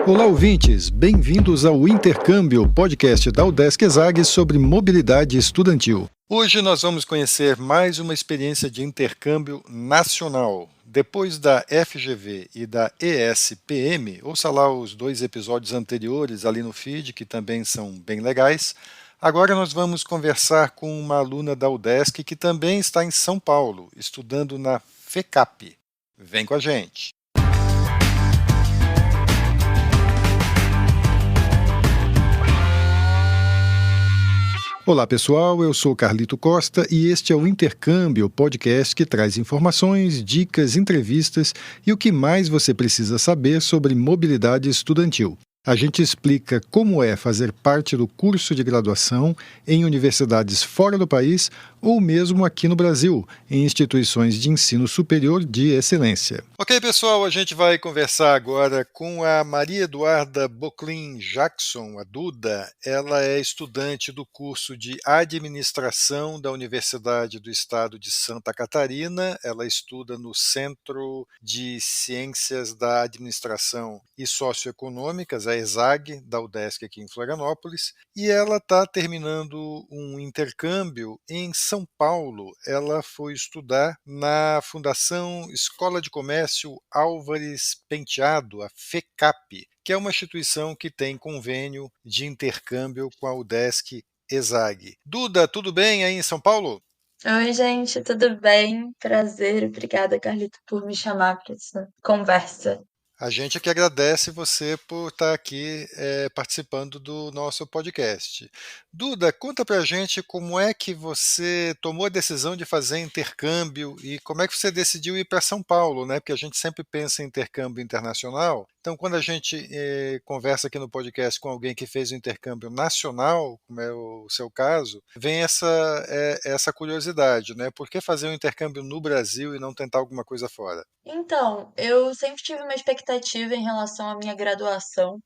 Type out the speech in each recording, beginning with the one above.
Olá, ouvintes! Bem-vindos ao Intercâmbio, podcast da UDESC ESAG sobre mobilidade estudantil. Hoje nós vamos conhecer mais uma experiência de intercâmbio nacional. Depois da FGV e da ESPM, ouça lá os 2 episódios anteriores ali no feed, que também são bem legais. Agora nós vamos conversar com uma aluna da UDESC que também está em São Paulo, estudando na FECAP. Vem com a gente! Olá pessoal, eu sou Carlito Costa e este é o Intercâmbio, podcast que traz informações, dicas, entrevistas e o que mais você precisa saber sobre mobilidade estudantil. A gente explica como é fazer parte do curso de graduação em universidades fora do país ou mesmo aqui no Brasil, em instituições de ensino superior de excelência. Ok, pessoal, a gente vai conversar agora com a Maria Eduarda Boclin Jackson, a Duda. Ela é estudante do curso de Administração da Universidade do Estado de Santa Catarina. Ela estuda no Centro de Ciências da Administração e Socioeconômicas, a ESAG, da UDESC aqui em Florianópolis, e ela está terminando um intercâmbio em São Paulo. Ela foi estudar na Fundação Escola de Comércio Álvares Penteado, a FECAP, que é uma instituição que tem convênio de intercâmbio com a UDESC ESAG. Duda, tudo bem aí em São Paulo? Oi, gente, tudo bem? Prazer, obrigada, Carlito, por me chamar para essa conversa. A gente é que agradece você por estar aqui participando do nosso podcast. Duda, conta pra gente como é que você tomou a decisão de fazer intercâmbio e como é que você decidiu ir para São Paulo, né? Porque a gente sempre pensa em intercâmbio internacional. Então, quando a gente conversa aqui no podcast com alguém que fez um intercâmbio nacional, como é o seu caso, vem essa curiosidade, né? Por que fazer um intercâmbio no Brasil e não tentar alguma coisa fora? Então, eu sempre tive uma expectativa em relação à minha graduação,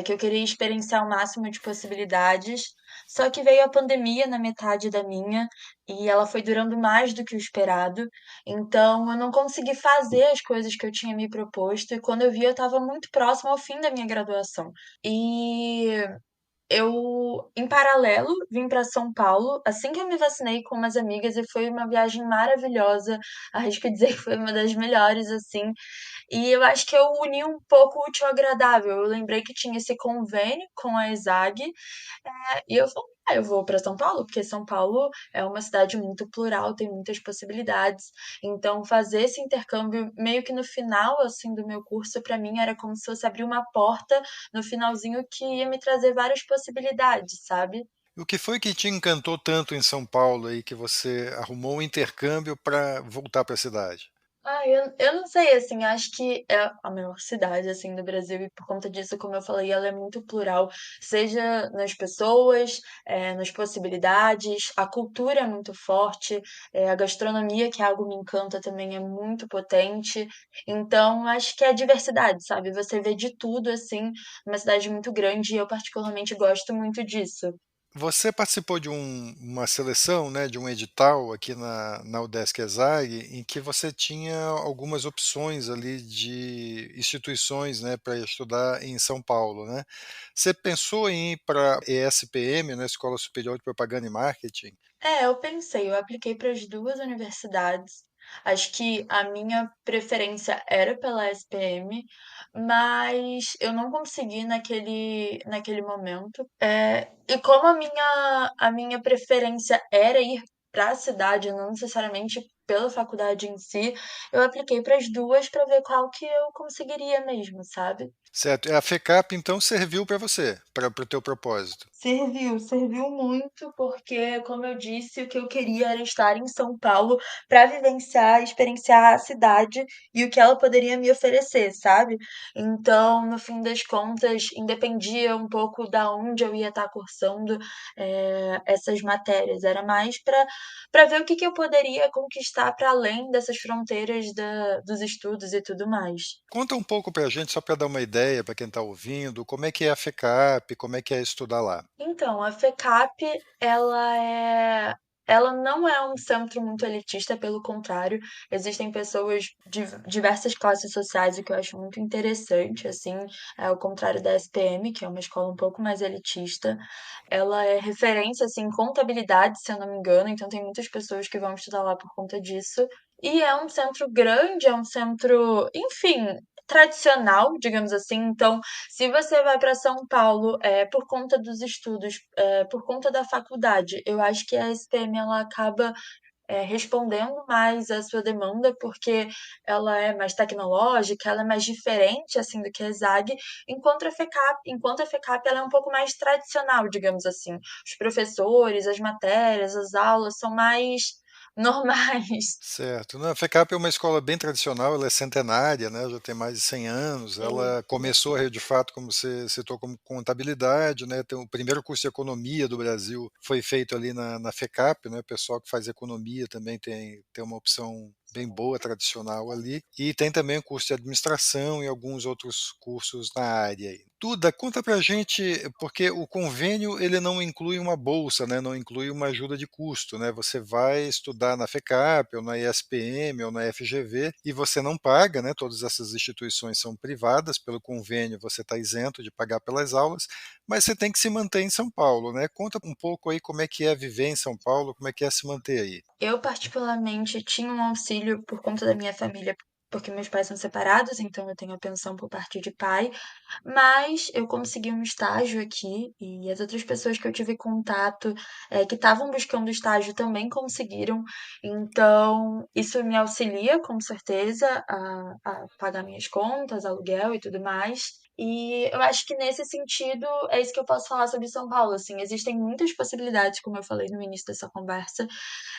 que eu queria experienciar o máximo de possibilidades, só que veio a pandemia na metade da minha e ela foi durando mais do que o esperado, então eu não consegui fazer as coisas que eu tinha me proposto e quando eu vi eu estava muito próximo ao fim da minha graduação. E eu, em paralelo, vim para São Paulo assim que eu me vacinei com umas amigas e foi uma viagem maravilhosa. Arrisco dizer que foi uma das melhores, assim. E eu acho que eu uni um pouco o útil ao agradável. Eu lembrei que tinha esse convênio com a ESAG, e eu falei, eu vou para São Paulo, porque São Paulo é uma cidade muito plural, tem muitas possibilidades. Então, fazer esse intercâmbio meio que no final, assim, do meu curso, para mim era como se fosse abrir uma porta no finalzinho que ia me trazer várias possibilidades, sabe? O que foi que te encantou tanto em São Paulo aí que você arrumou um intercâmbio para voltar para a cidade? Eu não sei, assim, acho que é a maior cidade, assim, do Brasil e por conta disso, como eu falei, ela é muito plural, seja nas pessoas, nas possibilidades, a cultura é muito forte, a gastronomia, que é algo que me encanta também, é muito potente. Então, acho que é a diversidade, sabe? Você vê de tudo, assim, numa cidade muito grande e eu particularmente gosto muito disso. Você participou de uma seleção, né, de um edital aqui na UDESC ESAG, em que você tinha algumas opções ali de instituições, né, para estudar em São Paulo, né? Você pensou em ir para a ESPM, né, Escola Superior de Propaganda e Marketing? Eu pensei, eu apliquei para as 2 universidades. Acho que a minha preferência era pela SPM, mas eu não consegui naquele momento. E como a minha preferência era ir para a cidade, não necessariamente pela faculdade em si, eu apliquei para as 2 para ver qual que eu conseguiria mesmo, sabe? Certo. A FECAP, então, serviu para você, para o teu propósito. Serviu muito, porque, como eu disse, o que eu queria era estar em São Paulo para vivenciar, experienciar a cidade e o que ela poderia me oferecer, sabe? Então, no fim das contas, independia um pouco da onde eu ia estar cursando essas matérias. Era mais para ver o que que eu poderia conquistar para além dessas fronteiras dos estudos e tudo mais. Conta um pouco para a gente, só para dar uma ideia para quem está ouvindo, como é que é a FECAP, como é que é estudar lá. Então, a FECAP, ela é ela não é um centro muito elitista, pelo contrário, existem pessoas de diversas classes sociais, o que eu acho muito interessante, assim, ao contrário da SPM, que é uma escola um pouco mais elitista. Ela é referência, assim, em contabilidade, se eu não me engano, então tem muitas pessoas que vão estudar lá por conta disso. E é um centro grande, é um centro, enfim, tradicional, digamos assim. Então, se você vai para São Paulo por conta dos estudos, por conta da faculdade, eu acho que a SPM ela acaba respondendo mais à sua demanda, porque ela é mais tecnológica, ela é mais diferente assim do que a ESAG, enquanto a FECAP ela é um pouco mais tradicional, digamos assim. Os professores, as matérias, as aulas são mais normais. Certo. Não, a FECAP é uma escola bem tradicional, ela é centenária, né, já tem mais de 100 anos. Ela começou, de fato, como você citou, como contabilidade, né, tem o primeiro curso de economia do Brasil foi feito ali na FECAP, né, o pessoal que faz economia também tem uma opção bem boa, tradicional ali. E tem também o curso de administração e alguns outros cursos na área aí. Duda, conta pra gente, porque o convênio ele não inclui uma bolsa, né, não inclui uma ajuda de custo, né? Você vai estudar na FECAP ou na ESPM ou na FGV e você não paga, né? Todas essas instituições são privadas, pelo convênio você está isento de pagar pelas aulas, mas você tem que se manter em São Paulo, né? Conta um pouco aí como é que é viver em São Paulo, como é que é se manter aí. Eu, particularmente, tinha um auxílio por conta da minha família, porque meus pais são separados, então eu tenho a pensão por parte de pai, mas eu consegui um estágio aqui e as outras pessoas que eu tive contato, que estavam buscando estágio também conseguiram, então isso me auxilia com certeza a pagar minhas contas, aluguel e tudo mais. E eu acho que nesse sentido é isso que eu posso falar sobre São Paulo. Assim, existem muitas possibilidades, como eu falei no início dessa conversa,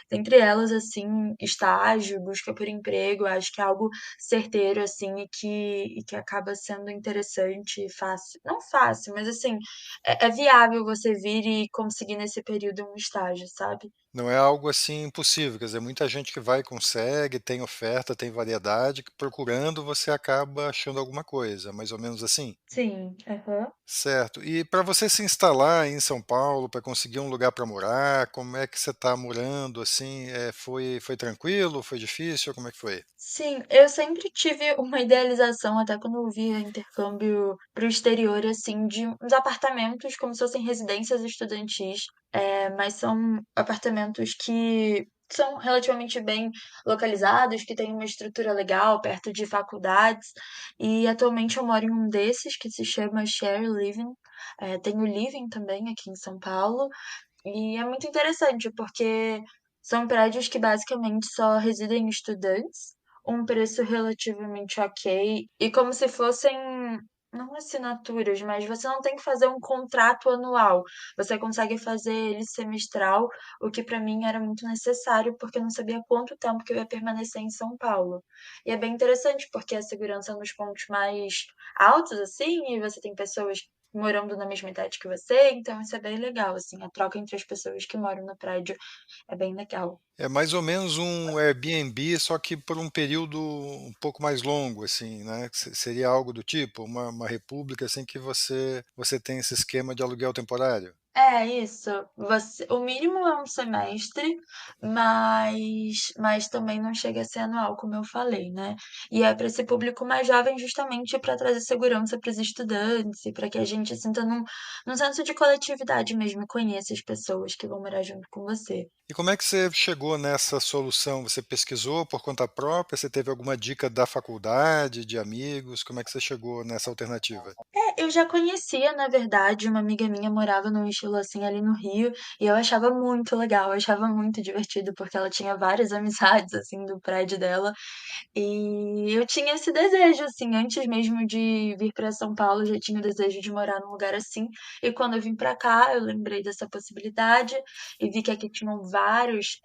dentre elas, assim, estágio, busca por emprego, acho que é algo certeiro, assim, e que acaba sendo interessante e fácil. Não fácil, mas assim, é viável você vir e conseguir nesse período um estágio, sabe? Não é algo assim impossível, quer dizer, muita gente que vai e consegue, tem oferta, tem variedade, que procurando você acaba achando alguma coisa, mais ou menos assim. Sim, aham. Certo. E para você se instalar em São Paulo, para conseguir um lugar para morar, como é que você está morando assim? Foi tranquilo? Foi difícil? Como é que foi? Sim, eu sempre tive uma idealização, até quando eu via intercâmbio para o exterior, assim, de uns apartamentos como se fossem residências estudantis, mas são apartamentos que são relativamente bem localizados, que têm uma estrutura legal, perto de faculdades, e atualmente eu moro em um desses que se chama Share Living. Tem o Living também aqui em São Paulo, e é muito interessante, porque são prédios que basicamente só residem estudantes, um preço relativamente ok, e como se fossem, não assinaturas, mas você não tem que fazer um contrato anual, você consegue fazer ele semestral, o que para mim era muito necessário, porque eu não sabia quanto tempo que eu ia permanecer em São Paulo. E é bem interessante, porque a segurança nos pontos mais altos, assim, e você tem pessoas morando na mesma idade que você, então isso é bem legal, assim, a troca entre as pessoas que moram no prédio é bem legal. É mais ou menos um Airbnb, só que por um período um pouco mais longo, assim, né? Seria algo do tipo, uma república assim que você tem esse esquema de aluguel temporário. É isso. O mínimo é um semestre, mas também não chega a ser anual, como eu falei, né? E é para esse público mais jovem, justamente para trazer segurança para os estudantes e para que a gente sinta num senso de coletividade mesmo, e conheça as pessoas que vão morar junto com você. E como é que você chegou nessa solução? Você pesquisou por conta própria? Você teve alguma dica da faculdade, de amigos? Como é que você chegou nessa alternativa? Eu já conhecia, na verdade, uma amiga minha morava num estilo assim ali no Rio, e eu achava muito legal, eu achava muito divertido, porque ela tinha várias amizades assim do prédio dela. E eu tinha esse desejo, assim, antes mesmo de vir para São Paulo, eu já tinha o desejo de morar num lugar assim. E quando eu vim para cá, eu lembrei dessa possibilidade e vi que aqui tinham vários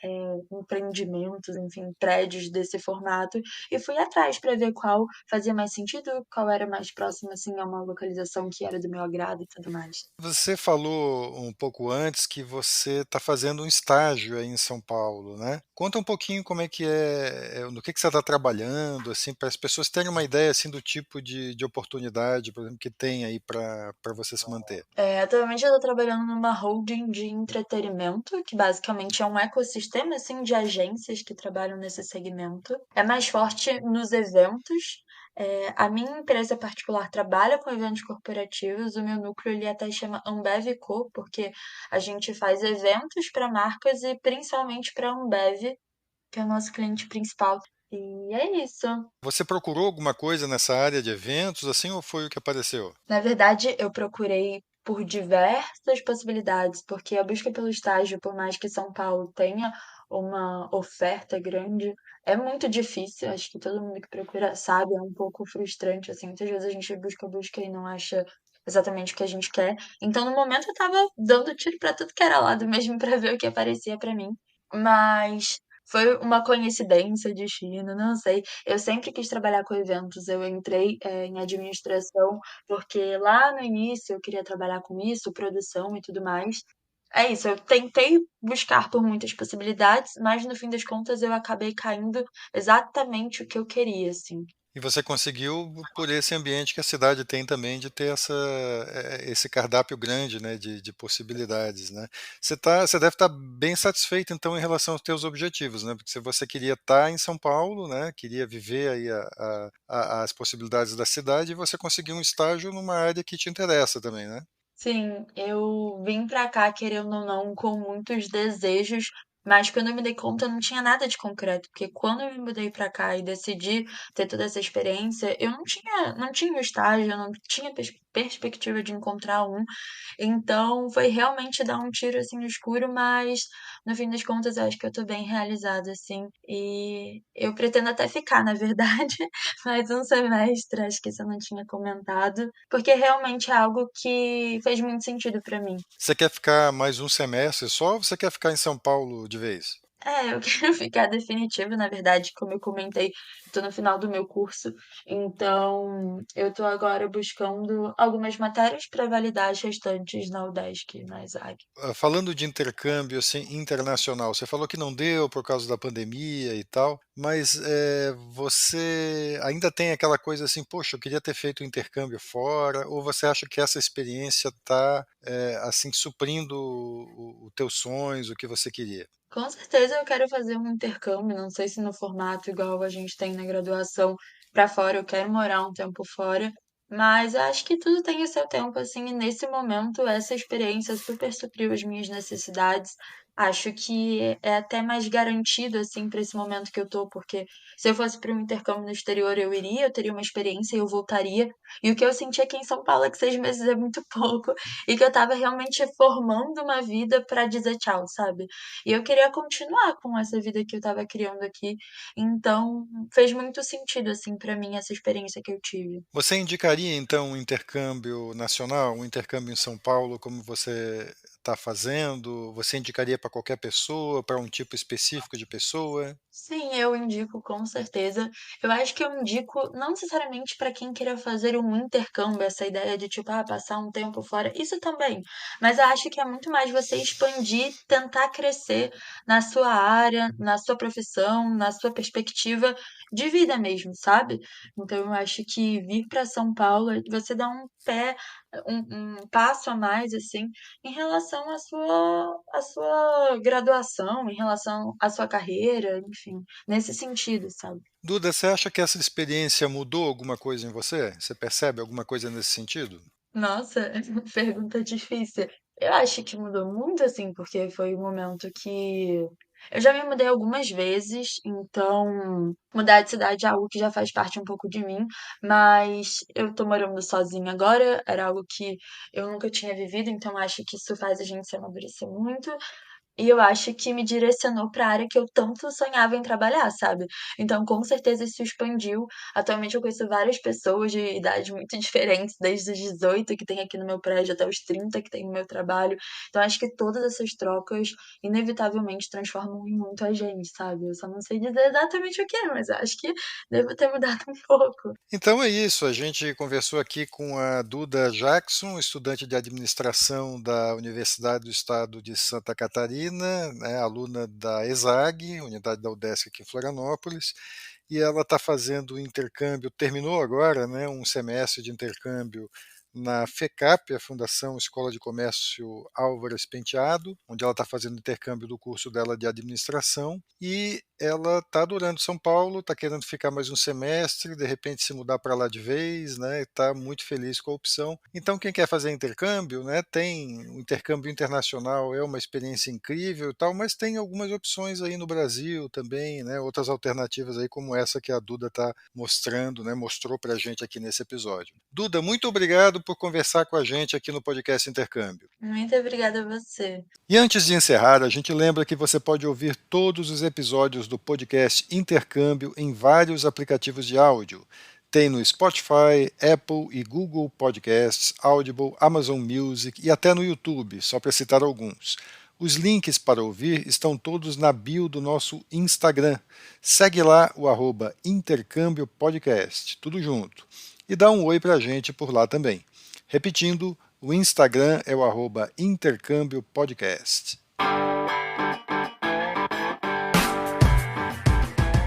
empreendimentos, enfim, prédios desse formato. E fui atrás para ver qual fazia mais sentido, qual era mais próximo, assim, a uma localização que era do meu agrado e tudo mais. Você falou um pouco antes que você está fazendo um estágio aí em São Paulo, né? Conta um pouquinho como é que no que você está trabalhando, assim, para as pessoas terem uma ideia assim do tipo de oportunidade, por exemplo, que tem aí para você se manter. Atualmente eu tô trabalhando numa holding de entretenimento, que basicamente é um ecossistema, assim, de agências que trabalham nesse segmento. É mais forte nos eventos. A minha empresa particular trabalha com eventos corporativos, o meu núcleo ele até chama Ambev Co, porque a gente faz eventos para marcas e principalmente para a Ambev, que é o nosso cliente principal. E é isso. Você procurou alguma coisa nessa área de eventos, assim, ou foi o que apareceu? Na verdade, eu procurei por diversas possibilidades, porque a busca pelo estágio, por mais que São Paulo tenha uma oferta grande, é muito difícil. Acho que todo mundo que procura sabe, é um pouco frustrante, assim. Muitas vezes a gente busca e não acha exatamente o que a gente quer. Então, no momento, eu tava dando tiro pra tudo que era lado mesmo pra ver o que aparecia pra mim. Mas foi uma coincidência, destino, não sei. Eu sempre quis trabalhar com eventos. Eu entrei, em administração porque lá no início eu queria trabalhar com isso, produção e tudo mais. É isso, eu tentei buscar por muitas possibilidades, mas no fim das contas eu acabei caindo exatamente o que eu queria, assim. E você conseguiu por esse ambiente que a cidade tem também de ter esse cardápio grande, né, de possibilidades, né? Você deve estar bem satisfeito então em relação aos teus objetivos, né? Porque se você queria estar em São Paulo, né, queria viver aí as possibilidades da cidade, e você conseguiu um estágio numa área que te interessa também, né? Sim, eu vim pra cá, querendo ou não, com muitos desejos, mas quando eu me dei conta não tinha nada de concreto, porque quando eu me mudei pra cá e decidi ter toda essa experiência, eu não tinha um estágio, eu não tinha perspectiva de encontrar um. Então, foi realmente dar um tiro, assim, no escuro, mas no fim das contas eu acho que eu tô bem realizada, assim. E eu pretendo até ficar, na verdade, mais um semestre, acho que isso eu não tinha comentado, porque realmente é algo que fez muito sentido pra mim. Você quer ficar mais um semestre só ou você quer ficar em São Paulo de vez? Eu quero ficar definitivo, na verdade, como eu comentei, tô no final do meu curso, então eu tô agora buscando algumas matérias para validar as restantes na UDESC, e na ESAG. Falando de intercâmbio assim, internacional, você falou que não deu por causa da pandemia e tal, mas você ainda tem aquela coisa assim, poxa, eu queria ter feito o intercâmbio fora, ou você acha que essa experiência está assim suprindo os teus sonhos, o que você queria? Com certeza eu quero fazer um intercâmbio, não sei se no formato igual a gente tem na graduação para fora, eu quero morar um tempo fora, mas eu acho que tudo tem o seu tempo, assim, e nesse momento essa experiência super supriu as minhas necessidades. Acho que é até mais garantido, assim, para esse momento que eu tô, porque se eu fosse para um intercâmbio no exterior, eu iria, eu teria uma experiência e eu voltaria. E o que eu senti aqui em São Paulo é que 6 meses é muito pouco, e que eu tava realmente formando uma vida para dizer tchau, sabe? E eu queria continuar com essa vida que eu estava criando aqui. Então, fez muito sentido, assim, pra mim, essa experiência que eu tive. Você indicaria então um intercâmbio nacional, um intercâmbio em São Paulo, como você está fazendo? Você indicaria para qualquer pessoa, para um tipo específico de pessoa? Sim, eu indico com certeza. Eu acho que eu indico não necessariamente para quem queira fazer um intercâmbio, essa ideia de tipo, passar um tempo fora, isso também. Mas eu acho que é muito mais você expandir, tentar crescer na sua área, na sua profissão, na sua perspectiva de vida mesmo, sabe? Então eu acho que vir para São Paulo, você dá um passo a mais, assim, em relação à sua graduação, em relação à sua carreira, enfim, nesse sentido, sabe. Duda, você acha que essa experiência mudou alguma coisa em você? Você percebe alguma coisa nesse sentido? Nossa, pergunta difícil. Eu acho que mudou muito, assim, porque foi um momento que eu já me mudei algumas vezes, então mudar de cidade é algo que já faz parte um pouco de mim, mas eu tô morando sozinha agora, era algo que eu nunca tinha vivido, então acho que isso faz a gente se amadurecer muito. E eu acho que me direcionou para a área que eu tanto sonhava em trabalhar, sabe. Então, com certeza isso expandiu. Atualmente eu conheço várias pessoas de idades muito diferentes, desde os 18 que tem aqui no meu prédio até os 30 que tem no meu trabalho. Então acho que todas essas trocas inevitavelmente transformam em muito a gente, sabe. Eu só não sei dizer exatamente o que é, mas eu acho que devo ter mudado um pouco. Então é isso, a gente conversou aqui com a Duda Jackson, estudante de administração da Universidade do Estado de Santa Catarina, né, aluna da ESAG, unidade da UDESC aqui em Florianópolis, e ela está fazendo o intercâmbio, terminou agora, né, um semestre de intercâmbio na FECAP, a Fundação Escola de Comércio Álvares Penteado, onde ela está fazendo intercâmbio do curso dela de administração, e ela está adorando São Paulo, está querendo ficar mais um semestre, de repente se mudar para lá de vez, né? Está muito feliz com a opção. Então, quem quer fazer intercâmbio, né? Tem o intercâmbio internacional, é uma experiência incrível e tal, mas tem algumas opções aí no Brasil também, né? Outras alternativas aí como essa que a Duda está mostrando, né? Mostrou para a gente aqui nesse episódio. Duda, muito obrigado por conversar com a gente aqui no podcast Intercâmbio. Muito obrigada a você. E antes de encerrar, a gente lembra que você pode ouvir todos os episódios do podcast Intercâmbio em vários aplicativos de áudio. Tem no Spotify, Apple e Google Podcasts, Audible, Amazon Music e até no YouTube, só para citar alguns. Os links para ouvir estão todos na bio do nosso Instagram. Segue lá o @Intercâmbio Podcast, tudo junto. E dá um oi para a gente por lá também. Repetindo, o Instagram é o @Intercâmbio Podcast.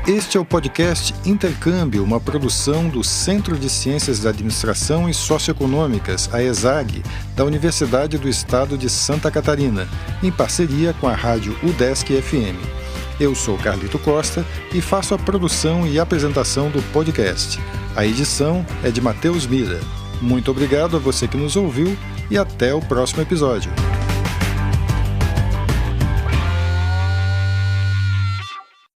Este é o podcast Intercâmbio, uma produção do Centro de Ciências da Administração e Socioeconômicas, a ESAG, da Universidade do Estado de Santa Catarina, em parceria com a rádio UDESC FM. Eu sou Carlito Costa e faço a produção e apresentação do podcast. A edição é de Matheus Mira. Muito obrigado a você que nos ouviu e até o próximo episódio.